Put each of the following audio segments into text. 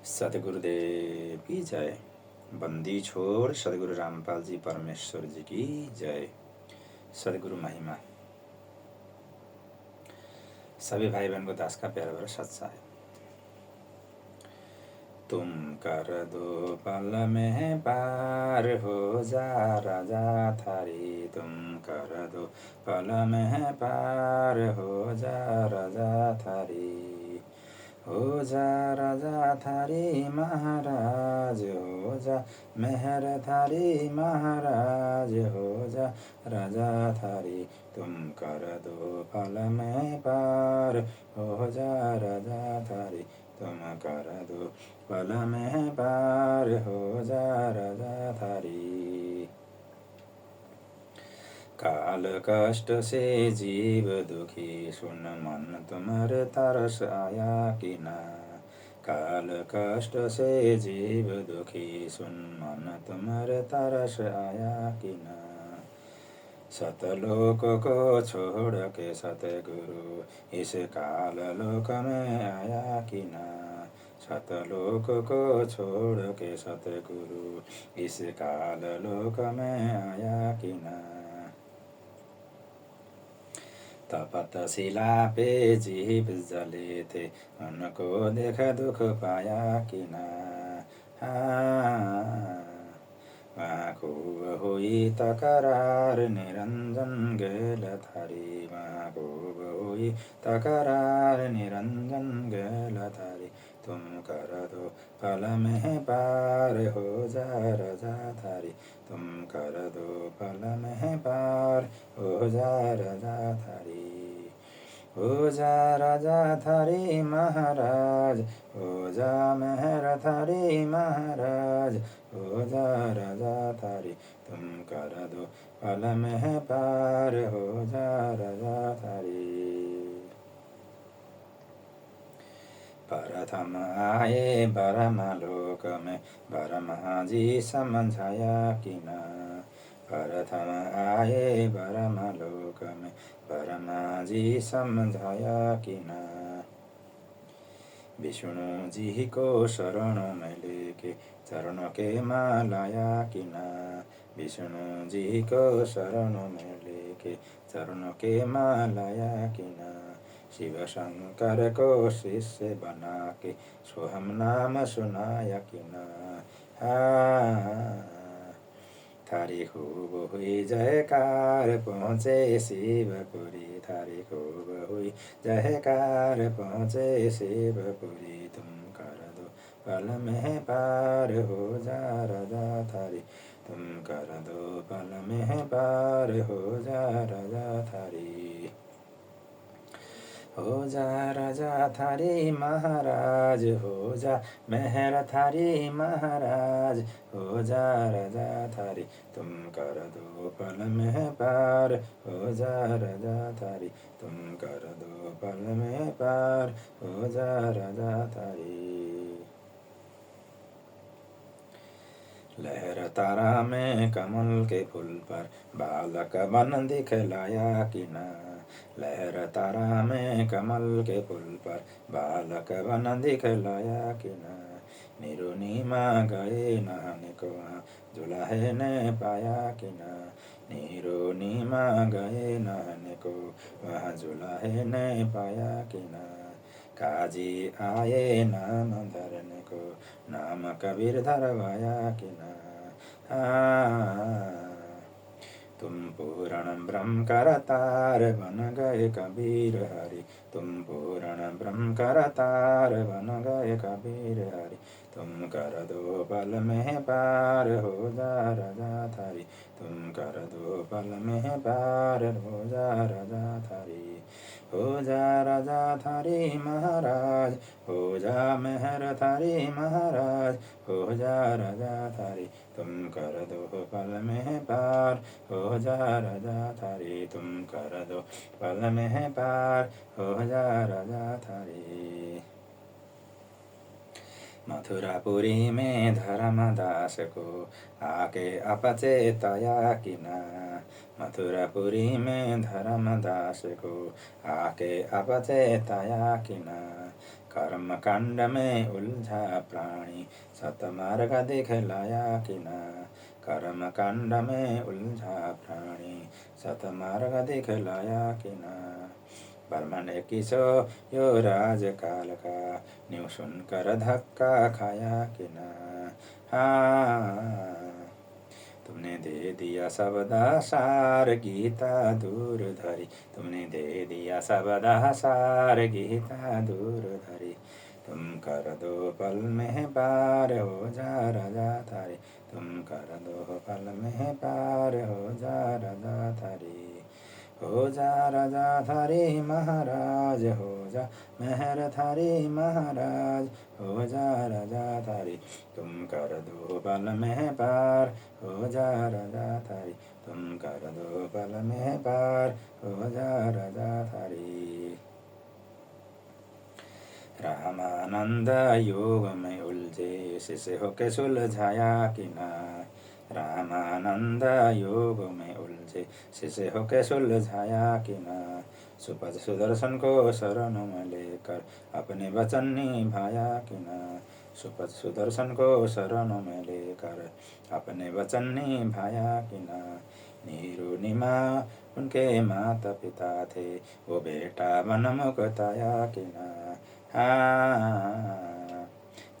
सतगुरुदेव की जय। बंदी छोड़ सदगुरु रामपाल जी परमेश्वर जी की जय। सदगुरु महिमा। सभी भाई बहन को दास का प्यार भरा सत्सा है। तुम कर दो पल में पार हो जा राजा थारी, तुम कर दो पल में पार हो जा राजा थारी। हो जा राजा थारी महाराज, हो जा मेहर थारी महाराज, हो जा राजा थारी, तुम कर दो पल में पार हो जा राजा थारी, तुम कर दो पल में पार हो जा राजा थारी। काल कष्ट से जीव दुखी, सुन मन तुम्हारे तरस आया कि ना। काल कष्ट से जीव दुखी, सुन मन तुम्हारे तरस आया कि ना। सतलोक को छोड़ के सतगुरु इस काल लोक में आया कि ना। सतलोक को छोड़ के सतगुरु इस काल लोक में आया कि ना। तपतशिला पे जीव जले थे, उनको देख दुख पाया कि ना। वहाँ खूब हुई तकरार निरंजन गेल थारी, वहाँ खूब हुई तकरार निरंजन गेल थारी, तुम कर दो पल में पार हो जा राजा थारी, तुम कर दो पल में पार हो जा राजा थारी। हो जा राजा थारी महाराज, हो जा मेहर थारी महाराज, हो जा राजा थारी, तुम कर दो पल में पार हो जा राजा थारी। प्रथम आए ब्रह्मलोक में, ब्रह्मा जी समझाया कि ना। प्रथम आए ब्रह्मलोक में, ब्रह्मा जी समझाया कि ना। विष्णु जी को शरण में लेके चरणों के मालाया कि ना। विष्णु जी को शरण में लेके चरणों के मालाया कि ना। शिव शंकर को शिष्य बना के सोहम नाम सुनाया कि ना। थारी खूब हुई जयकार पहुँचे शिवपुरी, थारी खूब हुई जयकार पहुँचे शिवपुरी, तुम कर दो पल में पार हो जा राजा थारी, तुम कर दो पल में पार हो जा राजा थारी। हो जा राजा थारी महाराज, हो जा मेहर थारी महाराज, हो जा राजा थारी, तुम कर दो पल में पार हो जा राजा थारी, तुम कर दो पल में पार हो जा राजा थारी। लहर तारा में कमल के फूल पर बालक बन दिखलाया कि ना। लहर तारा में कमल के फूल पर बालक बन दिखलाया कि ना। निरुनिमा गए नहाने को, वहाँ जुलाहे ने पाया कि ना। निरुनिमा गए नहाने को, वहाँ जुलाहे ने पाया कि ना। काजी आए नाम धरने को, नाम कबीर धरवाया कि ना। तुम पूर्ण ब्रह्म करतार बन गए कबीर हरि, तुम पूर्ण ब्रह्म करतार बन गए कबीर हरि, तुम कर दो पल में पार हो जा राजा थारी, तुम कर दो पल में पार हो जा राजा थारी। हो जा राजा थारी महाराज, हो जा मेहर थारी महाराज, हो जा राजा थारी, तुम कर दो पल में पार हो जा राजा थारी, तुम कर दो पल में पार हो जा राजा थारी। मथुरापुरी में धर्मदास को आके अपचेताया कि ना। मथुरापुरी में धर्मदास को आके अपचेताया कि ना। कर्म कांड में उलझा प्राणी, सतमार्ग दिखलाया किना। कर्म कांड में उलझा प्राणी, सतमार्ग दिखलाया किना। ब्रह्मा ने किसो यो राजकाल का, न्यू सुनकर धक्का खाया किना। तुमने दे दिया सबदा सार, गीता दूर धरी। तुमने दे दिया सबदा सार, गीता दूर धरी। तुम कर दो पल में पार, हो जा राजा थारी। तुम कर दो पल में पार, हो जा राजा थारी। हो जा राजा थारी महाराज, हो जा मेहर थारी महाराज। हो जा राजा थारी, तुम कर दो पल में पार, हो जा राजा थारी। तुम कर दो पल में पार, हो जा राजा थारी। रामानंद योग में उलझे, शिष्य होके सुलझाया किना। रामानंद योग में उलझे, शिष्य होके सुलझाया किना। सुपथ सुदर्शन को शरण में लेकर, अपने वचन निभाया किना। सुपथ सुदर्शन को शरण में लेकर, अपने वचन निभाया किना। नीरू निमा उनके माता पिता थे, वो बेटा वन मुक्ताया किना।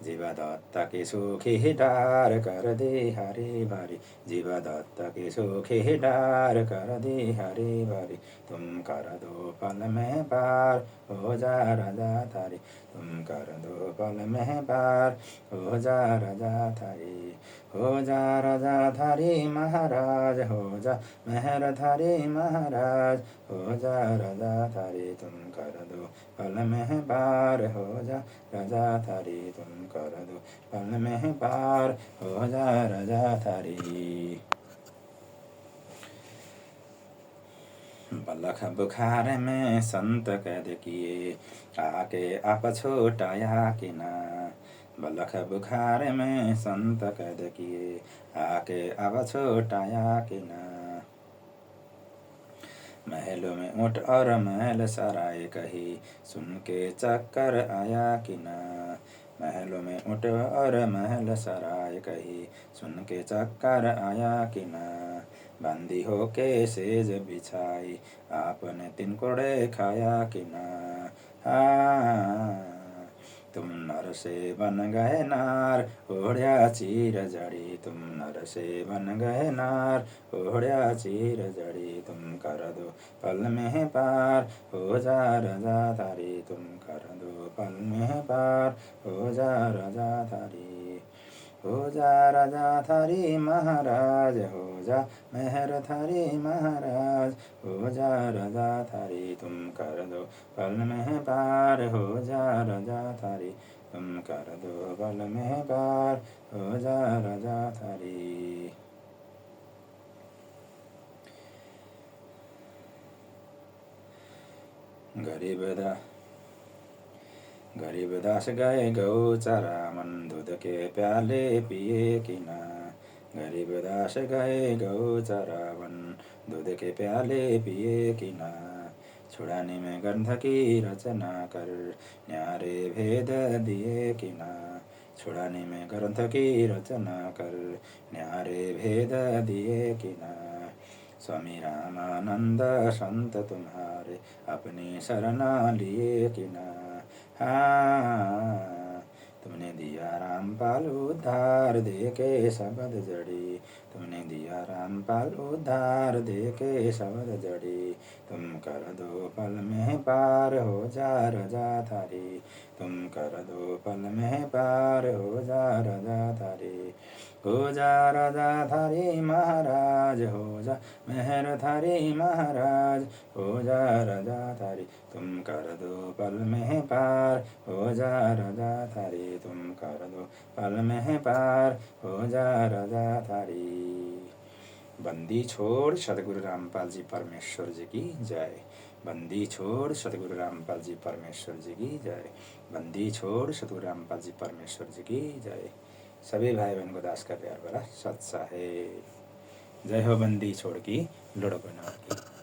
जीवदत्त की सूखी डार कर दी हरी भरी। जीवदत्त की सूखी डार कर दी हरी भरी। तुम कर दो पल में पार, हो जा राजा थारी। तुम कर दो पल में पार, हो जा राजा थारी। हो जा राजा थारी महाराज, हो जा मेहर थारी महाराज। हो जा राजा थारी, तुम कर दो पल में पार, हो जा राजा थारी। तुम कर दो पल में पार, हो जा राजा थारी। बलख बुखार में संत कैद किए, आके आप छुटाया किना। बलख बुखार में संत कैद किए, आके आप छुटाया किना। महलों में ऊँट और महल सराय कही, सुन के चक्कर आया किना। महलों में ऊँट और महल सराय कही, सुन के चक्कर आया किना। बंदी होके सेज बिछाई, आपने तिनकोड़े खाया किना। तुम नर से बन गए नार, ओढ़्या चीर जड़ी। तुम नर से बन गए नार, ओढ़्या चीर जड़ी। तुम कर दो पल में पार, हो जा राजा थारी। तुम कर दो पल में पार, हो जा राजा थारी। हो जा राजा थारी महाराज, हो जा मेहर थारी महाराज। हो जा राजा थारी, तुम कर दो पल में पार, हो जा राजा थारी। तुम कर दो पल में पार, हो जा राजा थारी। गरीब दास गए गौ चरावन, दूध के प्याले पिए किना। गरीब दास गए गौ चरावन, दूध के प्याले पिए किना। छुड़ाने में ग्रंथ की रचना कर, न्यारे भेद दिए किना। छुड़ाने में ग्रंथ की रचना कर, न्यारे भेद दिए किना। स्वामी रामानंद संत तुम्हारे, अपनी शरणा लिए किना। तुमने दिया रामपाल उद्धार, दे के शब्द जड़ी। तुमने दिया रामपाल उद्धार, दे के शब्द जड़ी। तुम कर दो पल में पार, हो जा राजा थारी। तुम कर दो पल में पार, हो जा राजा थारी। हो जा राजा थारी महाराज, हो जा मेहर थारी महाराज। हो जा राजा थारी, तुम कर दो पल में पार, हो जा राजा थारी। तुम कर दो पल में पार, हो जा राजा थारी। बंदी छोड़ सतगुरु रामपाल जी परमेश्वर जी की जय। बंदी छोड़ सतगुरु रामपाल जी परमेश्वर जी की जय। बंदी छोड़ सतगुरु रामपाल जी परमेश्वर जी की जय। सभी भाई बहन को दास का प्यार भरा सत साहेब। जय हो बंदी छोड़ की लुढ़क की।